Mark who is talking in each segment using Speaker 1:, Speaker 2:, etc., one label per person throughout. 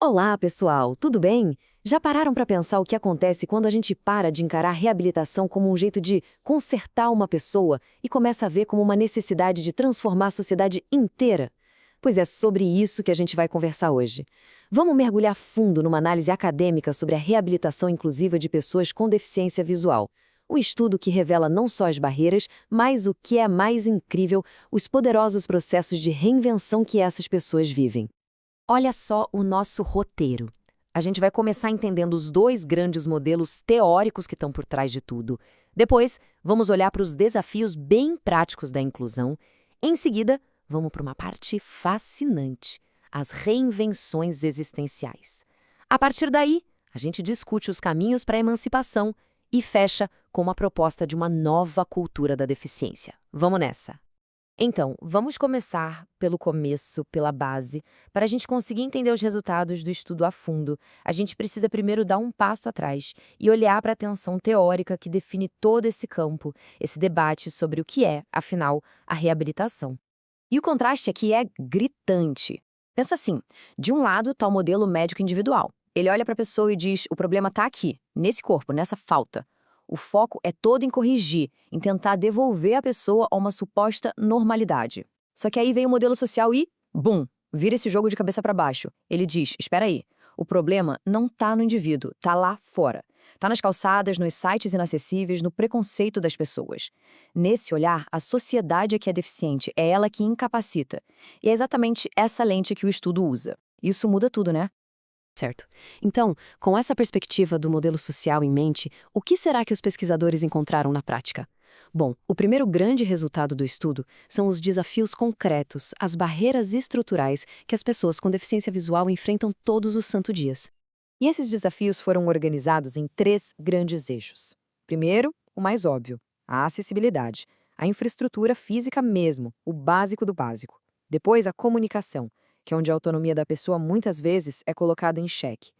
Speaker 1: Olá, pessoal, tudo bem? Já pararam para pensar o que acontece quando a gente para de encarar a reabilitação como um jeito de consertar uma pessoa e começa a ver como uma necessidade de transformar a sociedade inteira? Pois é sobre isso que a gente vai conversar hoje. Vamos mergulhar fundo numa análise acadêmica sobre a reabilitação inclusiva de pessoas com deficiência visual. Um estudo que revela não só as barreiras, mas o que é mais incrível, os poderosos processos de reinvenção que essas pessoas vivem. Olha só o nosso roteiro. A gente vai começar entendendo os dois grandes modelos teóricos que estão por trás de tudo. Depois, vamos olhar para os desafios bem práticos da inclusão. Em seguida, vamos para uma parte fascinante, as reinvenções existenciais. A partir daí, a gente discute os caminhos para a emancipação e fecha com uma proposta de uma nova cultura da deficiência. Vamos nessa! Então, vamos começar pelo começo, pela base. Para a gente conseguir entender os resultados do estudo a fundo, a gente precisa primeiro dar um passo atrás e olhar para a tensão teórica que define todo esse campo, esse debate sobre o que é, afinal, a reabilitação. E o contraste aqui é gritante. Pensa assim, de um lado está o modelo médico individual. Ele olha para a pessoa e diz, o problema está aqui, nesse corpo, nessa falta. O foco é todo em corrigir, em tentar devolver a pessoa a uma suposta normalidade. Só que aí vem o modelo social e, bum, vira esse jogo de cabeça para baixo. Ele diz, espera aí, o problema não está no indivíduo, está lá fora. Está nas calçadas, nos sites inacessíveis, no preconceito das pessoas. Nesse olhar, a sociedade é que é deficiente, é ela que incapacita. E é exatamente essa lente que o estudo usa. Isso muda tudo, né? Certo. Então, com essa perspectiva do modelo social em mente, o que será que os pesquisadores encontraram na prática? Bom, o primeiro grande resultado do estudo são os desafios concretos, as barreiras estruturais que as pessoas com deficiência visual enfrentam todos os santos dias. E esses desafios foram organizados em três grandes eixos. Primeiro, o mais óbvio, a acessibilidade, a infraestrutura física mesmo, o básico do básico. Depois, a comunicação, que é onde a autonomia da pessoa muitas vezes é colocada em xeque.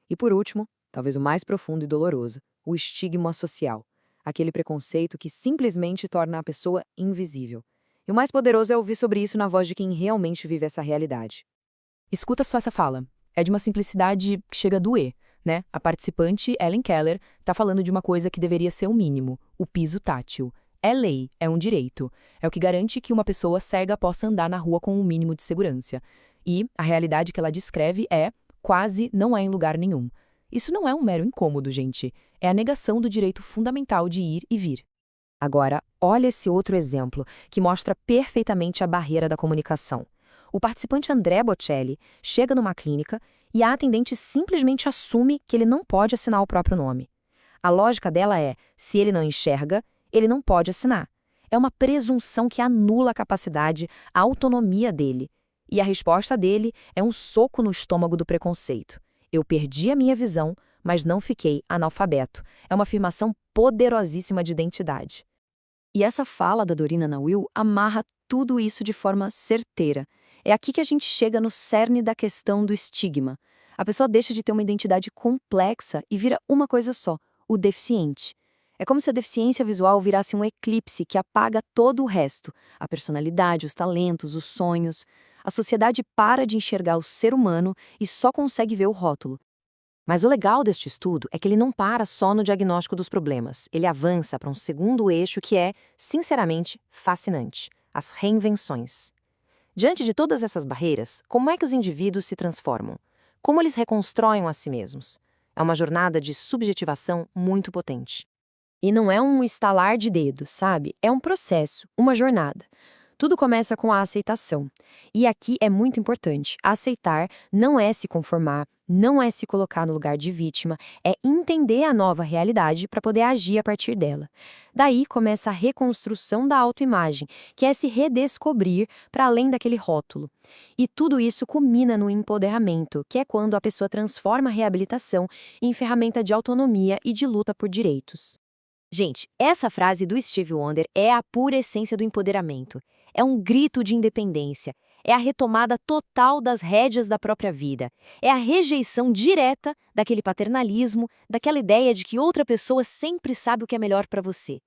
Speaker 1: E por último, talvez o mais profundo e doloroso, o estigma social, aquele preconceito que simplesmente torna a pessoa invisível. E o mais poderoso é ouvir sobre isso na voz de quem realmente vive essa realidade. Escuta só essa fala. É de uma simplicidade que chega a doer, né? A participante, Ellen Keller, está falando de uma coisa que deveria ser o mínimo, o piso tátil. É lei, é um direito. É o que garante que uma pessoa cega possa andar na rua com um mínimo de segurança. E a realidade que ela descreve é, quase não é em lugar nenhum. Isso não é um mero incômodo, gente. É a negação do direito fundamental de ir e vir. Agora, olha esse outro exemplo, que mostra perfeitamente a barreira da comunicação. O participante André Bocelli chega numa clínica e a atendente simplesmente assume que ele não pode assinar o próprio nome. A lógica dela é, se ele não enxerga, ele não pode assinar. É uma presunção que anula a capacidade, a autonomia dele. E a resposta dele é um soco no estômago do preconceito. Eu perdi a minha visão, mas não fiquei analfabeto. É uma afirmação poderosíssima de identidade. E essa fala da Dorina Nawil amarra tudo isso de forma certeira. É aqui que a gente chega no cerne da questão do estigma. A pessoa deixa de ter uma identidade complexa e vira uma coisa só, o deficiente. É como se a deficiência visual virasse um eclipse que apaga todo o resto, a personalidade, os talentos, os sonhos. A sociedade para de enxergar o ser humano e só consegue ver o rótulo. Mas o legal deste estudo é que ele não para só no diagnóstico dos problemas. Ele avança para um segundo eixo que é, sinceramente, fascinante: as reinvenções. Diante de todas essas barreiras, como é que os indivíduos se transformam? Como eles reconstroem a si mesmos? É uma jornada de subjetivação muito potente. E não é um estalar de dedos, sabe? É um processo, uma jornada. Tudo começa com a aceitação. E aqui é muito importante. Aceitar não é se conformar, não é se colocar no lugar de vítima, é entender a nova realidade para poder agir a partir dela. Daí começa a reconstrução da autoimagem, que é se redescobrir para além daquele rótulo. E tudo isso culmina no empoderamento, que é quando a pessoa transforma a reabilitação em ferramenta de autonomia e de luta por direitos. Gente, essa frase do Stevie Wonder é a pura essência do empoderamento. É um grito de independência. É a retomada total das rédeas da própria vida. É a rejeição direta daquele paternalismo, daquela ideia de que outra pessoa sempre sabe o que é melhor para você.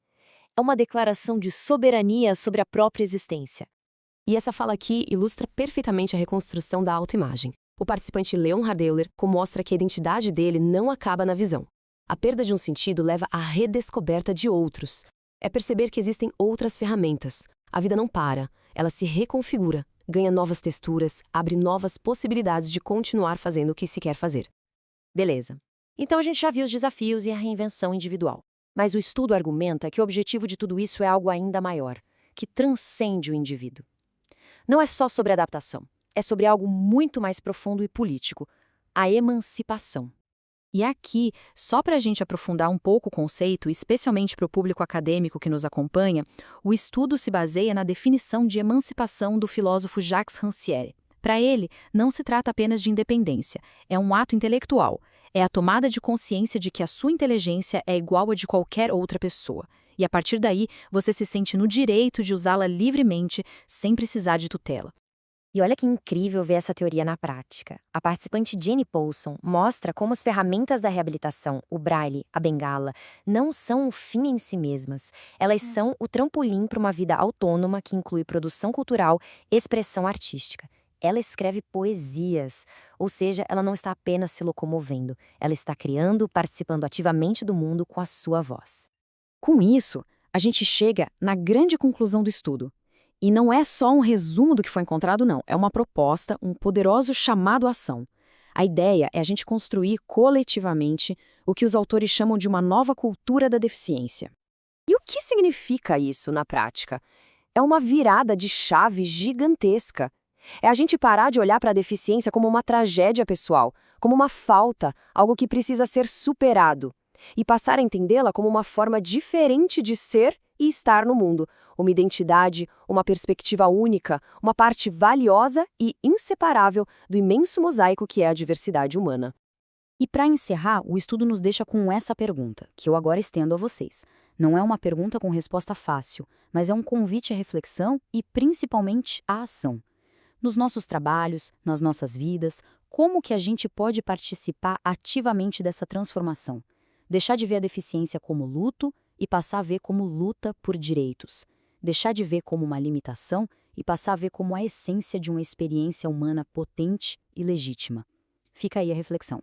Speaker 1: É uma declaração de soberania sobre a própria existência. E essa fala aqui ilustra perfeitamente a reconstrução da autoimagem.
Speaker 2: O participante Leonhard Euler mostra que a identidade dele não acaba na visão. A perda de um sentido leva à redescoberta de outros. É perceber que existem outras ferramentas. A vida não para, ela se reconfigura, ganha novas texturas, abre novas possibilidades de continuar fazendo o que se quer fazer.
Speaker 1: Beleza. Então a gente já viu os desafios e a reinvenção individual. Mas o estudo argumenta que o objetivo de tudo isso é algo ainda maior, que transcende o indivíduo. Não é só sobre adaptação, é sobre algo muito mais profundo e político, a emancipação.
Speaker 3: E aqui, só para a gente aprofundar um pouco o conceito, especialmente para o público acadêmico que nos acompanha, o estudo se baseia na definição de emancipação do filósofo Jacques Rancière. Para ele, não se trata apenas de independência, é um ato intelectual, é a tomada de consciência de que a sua inteligência é igual a de qualquer outra pessoa. E a partir daí, você se sente no direito de usá-la livremente, sem precisar de tutela.
Speaker 4: E olha que incrível ver essa teoria na prática. A participante Jenny Paulson mostra como as ferramentas da reabilitação, o braille, a bengala, não são o fim em si mesmas. Elas são o trampolim para uma vida autônoma que inclui produção cultural, expressão artística. Ela escreve poesias, ou seja, ela não está apenas se locomovendo, ela está criando, participando ativamente do mundo com a sua voz.
Speaker 3: Com isso, a gente chega na grande conclusão do estudo. E não é só um resumo do que foi encontrado, não. É uma proposta, um poderoso chamado à ação. A ideia é a gente construir coletivamente o que os autores chamam de uma nova cultura da deficiência.
Speaker 1: E o que significa isso na prática? É uma virada de chave gigantesca. É a gente parar de olhar para a deficiência como uma tragédia pessoal, como uma falta, algo que precisa ser superado, e passar a entendê-la como uma forma diferente de ser e estar no mundo, uma identidade, uma perspectiva única, uma parte valiosa e inseparável do imenso mosaico que é a diversidade humana.
Speaker 3: E para encerrar, o estudo nos deixa com essa pergunta, que eu agora estendo a vocês. Não é uma pergunta com resposta fácil, mas é um convite à reflexão e, principalmente, à ação. Nos nossos trabalhos, nas nossas vidas, como que a gente pode participar ativamente dessa transformação? Deixar de ver a deficiência como luto e passar a ver como luta por direitos. Deixar de ver como uma limitação e passar a ver como a essência de uma experiência humana potente e legítima. Fica aí a reflexão.